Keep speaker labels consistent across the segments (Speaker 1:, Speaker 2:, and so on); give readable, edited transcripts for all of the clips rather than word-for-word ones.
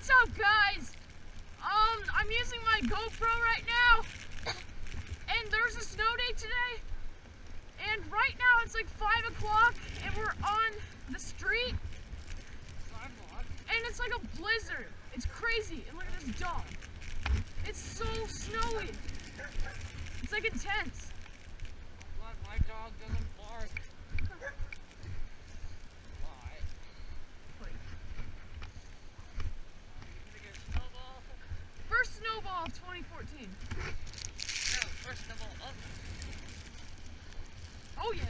Speaker 1: What's up, guys? I'm using my GoPro right now, and there's a snow day today, and right now it's like 5 o'clock, and we're on the street, and it's like a blizzard. It's crazy, and look at this dog. It's so snowy. It's like intense.
Speaker 2: I'm glad my dog doesn't bark. Why?
Speaker 1: Wait.
Speaker 2: You gonna get a snowball?
Speaker 1: First snowball of 2014.
Speaker 2: No, first of all, up.
Speaker 1: Oh yeah.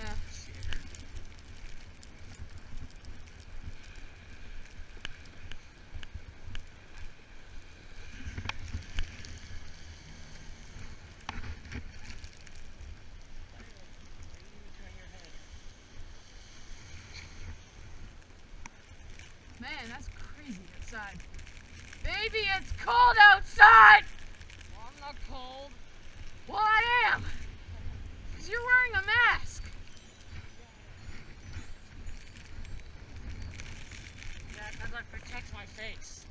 Speaker 1: Man, that's crazy outside. Baby, it's cold outside!
Speaker 2: Well, I'm not cold.
Speaker 1: Well, I am! Because you're wearing a mask.
Speaker 2: Yeah, because I protect my face.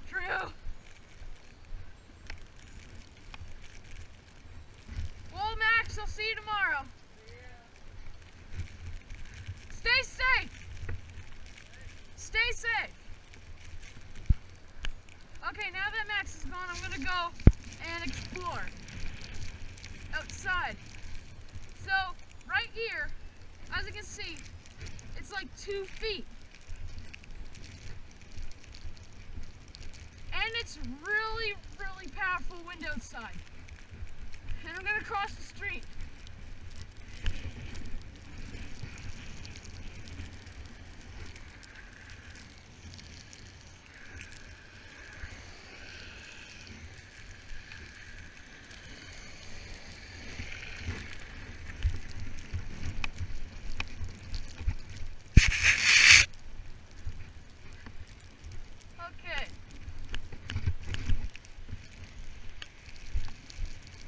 Speaker 1: True. Well, Max, I'll see you tomorrow.
Speaker 2: Yeah.
Speaker 1: Stay safe. Stay safe. Okay, now that Max is gone, I'm gonna go and explore outside. So, right here, as you can see, it's like 2 feet. And it's really, really powerful wind outside. And I'm gonna cross the street. Okay.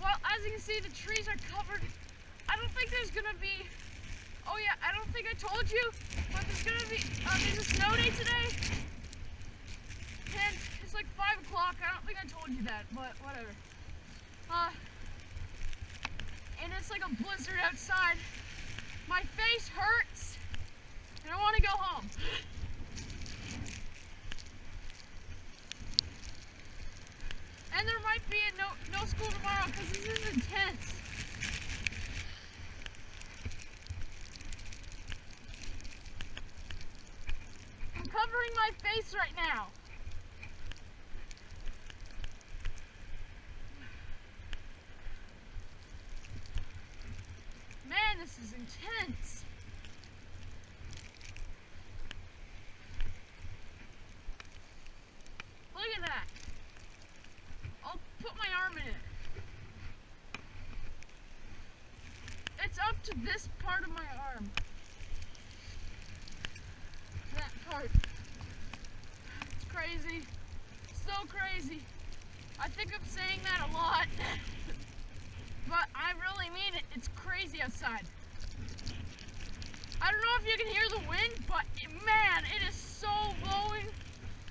Speaker 1: Well, as you can see, the trees are covered. I don't think there's gonna be, oh yeah, I don't think I told you, but there's gonna be, there's a snow day today. And it's like 5 o'clock. I don't think I told you that, but whatever. And it's like a blizzard outside. My face hurts, and I want to go home. And there might be a no school tomorrow because this is intense. I'm covering my face right now. Man, this is intense. Look at that. I'll put my arm in it. It's up to this part of my arm. That part. It's crazy. So crazy. I think I'm saying that a lot. But I really mean it. It's crazy outside. I don't know if you can hear the wind, but man, it is so blowing.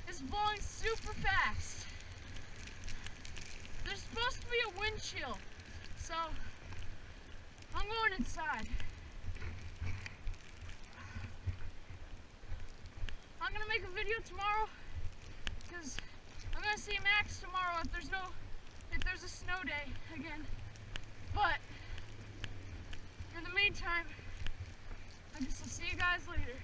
Speaker 1: It's blowing super fast. There's supposed to be a wind chill, so I'm going inside. I'm gonna make a video tomorrow because I'm gonna see Max tomorrow if there's a snow day again. But in the meantime, I guess I'll see you guys later.